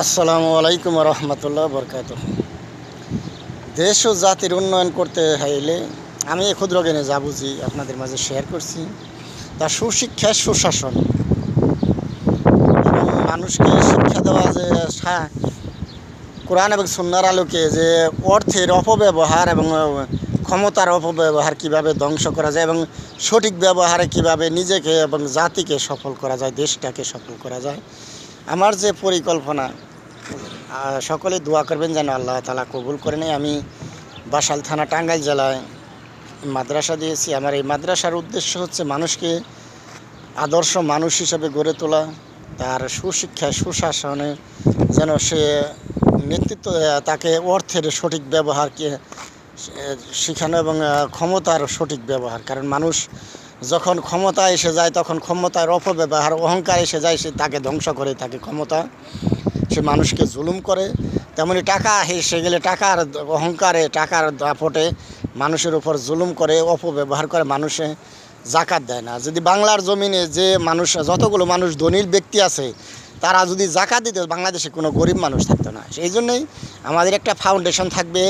আসসালামু আলাইকুম রহমতুল্লাহ বরকাত। দেশ ও জাতির উন্নয়ন করতে হইলে আমি এ ক্ষুদ্র জ্ঞানে যা বুঝি আপনাদের মাঝে শেয়ার করছি। তা সুশিক্ষা, সুশাসন এবং মানুষকে শিক্ষা দেওয়া যে কোরআন এবং সুন্নাহর আলোকে যে অর্থের অপব্যবহার এবং ক্ষমতার অপব্যবহার কিভাবে ধ্বংস করা যায় এবং সঠিক ব্যবহারে কিভাবে নিজেকে এবং জাতিকে সফল করা যায়, দেশটাকে সফল করা যায়। আমার যে পরিকল্পনা, সকলে দোয়া করবেন যেন আল্লাহ তাআলা কবুল করে নেয়। আমি বাসাইল থানা, টাঙ্গাইল জেলায় মাদ্রাসা দিয়েছি। আমার এই মাদ্রাসার উদ্দেশ্য হচ্ছে মানুষকে আদর্শ মানুষ হিসেবে গড়ে তোলা, তার সুশিক্ষায়, সুশাসনে যেন সে নেতৃত্ব, তাকে অর্থের সঠিক ব্যবহারকে শেখানো এবং ক্ষমতার সঠিক ব্যবহার। কারণ মানুষ যখন ক্ষমতায় এসে যায় তখন ক্ষমতার অপব্যবহার, অহংকার এসে যায়, সে তাকে ধ্বংস করে, তাকে ক্ষমতা, সে মানুষকে জুলুম করে। তেমনি টাকা এসে গেলে টাকার অহংকারে, টাকার দাপটে মানুষের উপর জুলুম করে, অপব্যবহার করে, মানুষে জাকাত দেয় না। যদি বাংলার জমিনে যে মানুষ, যতগুলো মানুষ ধনী ব্যক্তি আছে, তারা যদি জাকাত দিত, বাংলাদেশে কোনো গরিব মানুষ থাকতো না। সেই জন্যই আমাদের একটা ফাউন্ডেশন থাকবে,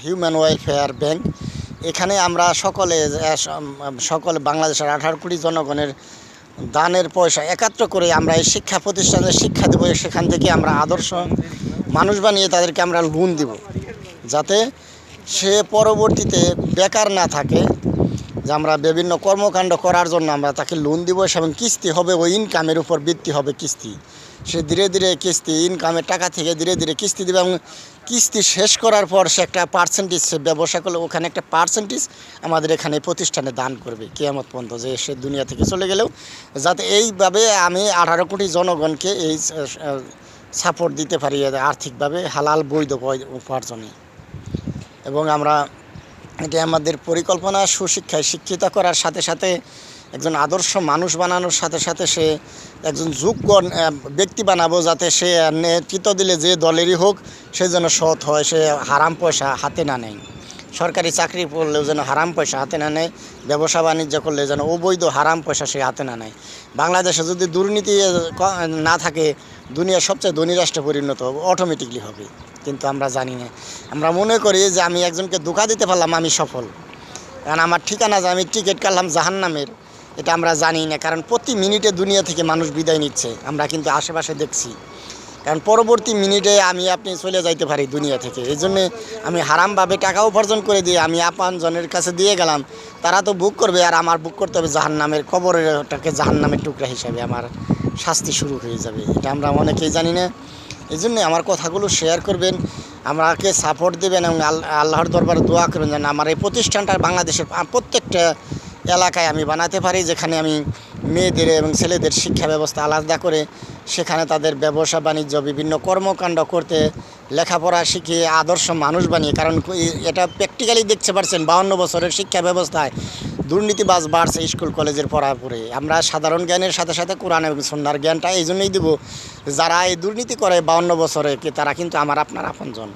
হিউম্যান ওয়েলফেয়ার ব্যাংক। এখানে আমরা সকলে বাংলাদেশের 18 কোটি জনগণের দানের পয়সা একাত্র করে আমরা এই শিক্ষা প্রতিষ্ঠানে শিক্ষা দেবো। সেখান থেকে আমরা আদর্শ মানুষ বানিয়ে তাদেরকে আমরা লোন দিব, যাতে সে পরবর্তীতে বেকার না থাকে। যে আমরা বিভিন্ন কর্মকাণ্ড করার জন্য আমরা তাকে লোন দিব, এবং কিস্তি হবে, ওই ইনকামের উপর ভিত্তি হবে কিস্তি। সে ধীরে ধীরে কিস্তি, ইনকামের টাকা থেকে ধীরে ধীরে কিস্তি দেবে, এবং কিস্তি শেষ করার পর সে একটা পার্সেন্টেজ, সে ব্যবসা করলে ওখানে একটা পার্সেন্টেজ আমাদের এখানে প্রতিষ্ঠানে দান করবে কিয়ামত পর্যন্ত, যে সে দুনিয়া থেকে চলে গেলেও যাতে এইভাবে আমি 18 কোটি জনগণকে এই সাপোর্ট দিতে পারি আর্থিকভাবে, হালাল বৈধ উপার্জনে। এবং আমরা, এটি আমাদের পরিকল্পনা, সুশিক্ষায় শিক্ষিত করার সাথে সাথে একজন আদর্শ মানুষ বানানোর সাথে সাথে সে একজন যোগ্য ব্যক্তি বানাবো, যাতে সে নেতৃত্ব দিলে যে দলেরই হোক সে যেন সৎ হয়, সে হারাম পয়সা হাতে না নেয়। সরকারি চাকরি করলেও যেন হারাম পয়সা হাতে না নেয়, ব্যবসা বাণিজ্য করলে যেন অবৈধ হারাম পয়সা সে হাতে না নেয়। বাংলাদেশে যদি দুর্নীতি না থাকে, দুনিয়ার সবচেয়ে ধনী রাষ্ট্রে পরিণত হবে, অটোমেটিকলি হবে। কিন্তু আমরা জানি না, আমরা মনে করি যে আমি একজনকে ধোঁকা দিতে পারলাম আমি সফল, কারণ আমার ঠিকানা যে আমি টিকিট কাটলাম জাহান্নামের, এটা আমরা জানি না। কারণ প্রতি মিনিটে দুনিয়া থেকে মানুষ বিদায় নিচ্ছে, আমরা কিন্তু আশেপাশে দেখছি। কারণ পরবর্তী মিনিটে আপনি চলে যাইতে পারি দুনিয়া থেকে। এই জন্যে আমি হারামভাবে টাকা উপার্জন করে দিয়ে আমি আপনজনের কাছে দিয়ে গেলাম, তারা তো বুক করবে, আর আমার বুক করতে হবে জাহান্নামের, কবরেরটাকে জাহান্নামের টুকরা হিসাবে আমার শাস্তি শুরু হয়ে যাবে। এটা আমরা অনেকেই জানি না। এই জন্যে আমার কথাগুলো শেয়ার করবেন, আমাকে সাপোর্ট দেবেন, এবং আল্লাহর দরবারে দোয়া করবেন যেন আমার এই প্রতিষ্ঠানটা বাংলাদেশের প্রত্যেকটা এলাকায় আমি বানাতে পারি, যেখানে আমি মেয়েদের এবং ছেলেদের শিক্ষা ব্যবস্থা আলাদা করে সেখানে তাদের ব্যবসা বাণিজ্য, বিভিন্ন কর্মকাণ্ড করতে, লেখাপড়া শিখিয়ে আদর্শ মানুষ বানিয়ে। কারণ এটা প্র্যাকটিক্যালি দেখতে পাচ্ছেন, 52 বছরের শিক্ষা ব্যবস্থায় দুর্নীতিবাজ বাড়ছে স্কুল কলেজের পড়ে। আমরা সাধারণ জ্ঞানের সাথে সাথে কোরআন এবং সুন্নাহর জ্ঞানটা এই জন্যই দেব, যারা এই দুর্নীতি করে 52 বছরে, তারা কিন্তু আমার আপনার আপনজন।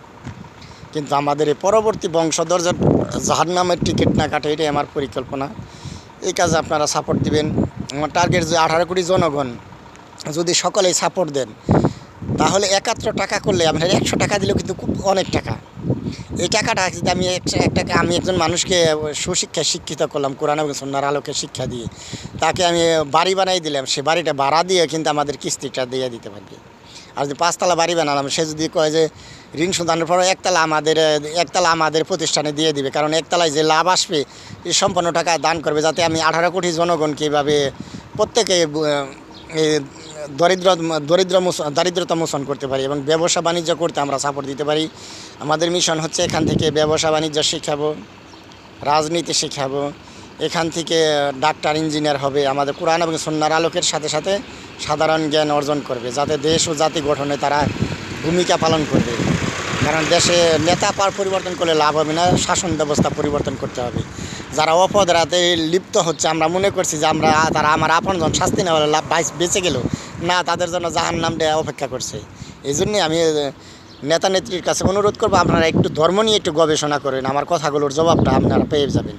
কিন্তু আমাদের এই পরবর্তী বংশধর জাহান্নামের টিকিট না কাটে, এটাই আমার পরিকল্পনা। এই কাজে আপনারা সাপোর্ট দিবেন। আমার টার্গেট যে 18 কোটি জনগণ যদি সকলেই সাপোর্ট দেন, তাহলে একাত্র টাকা করলে আপনার 100 টাকা দিলেও কিন্তু খুব অনেক টাকা। এই টাকাটা যদি আমি একজন মানুষকে সুশিক্ষায় শিক্ষিত করলাম, কোরআন এবং সুন্নাহর আলোকে শিক্ষা দিয়ে তাকে আমি বাড়ি বানাই দিলাম, সে বাড়িটা ভাড়া দিয়ে কিন্তু আমাদের কিস্তিটা দিয়ে দিতে পারবে। আর যদি 5 তলা বাড়ি বানালাম, সে যদি কয় যে ঋণ শোধনের পর একতলা আমাদের প্রতিষ্ঠানে দিয়ে দিবে, কারণ একতলায় যে লাভ আসবে এই সম্পূর্ণ টাকা দান করবে, যাতে আমি 18 কোটি জনগণকে এভাবে প্রত্যেকে দারিদ্রতা মোচন করতে পারি এবং ব্যবসা বাণিজ্য করতে আমরা সাপোর্ট দিতে পারি। আমাদের মিশন হচ্ছে এখান থেকে ব্যবসা বাণিজ্য শিখাবো, রাজনীতি শিখাবো, এখান থেকে ডাক্তার, ইঞ্জিনিয়ার হবে, আমাদের কোরআন এবং সুন্নাহর আলোকের সাথে সাথে সাধারণ জ্ঞান অর্জন করবে, যাতে দেশ ও জাতি গঠনে তারা ভূমিকা পালন করবে। কারণ দেশে নেতা পরিবর্তন করলে লাভ হবে না, শাসন ব্যবস্থা পরিবর্তন করতে হবে। যারা অপরাধে লিপ্ত হচ্ছে, আমরা মনে করছি যে তারা আমার আপনজন, শাস্তি না হলে বেঁচে গেল না, তাদের জন্য জাহান্নাম অপেক্ষা করছে। এই জন্যে আমি নেতা নেত্রীর কাছে অনুরোধ করবো, আপনারা একটু ধর্ম নিয়ে একটু গবেষণা করেন, আমার কথাগুলোর জবাবটা আপনারা পেয়ে যাবেন।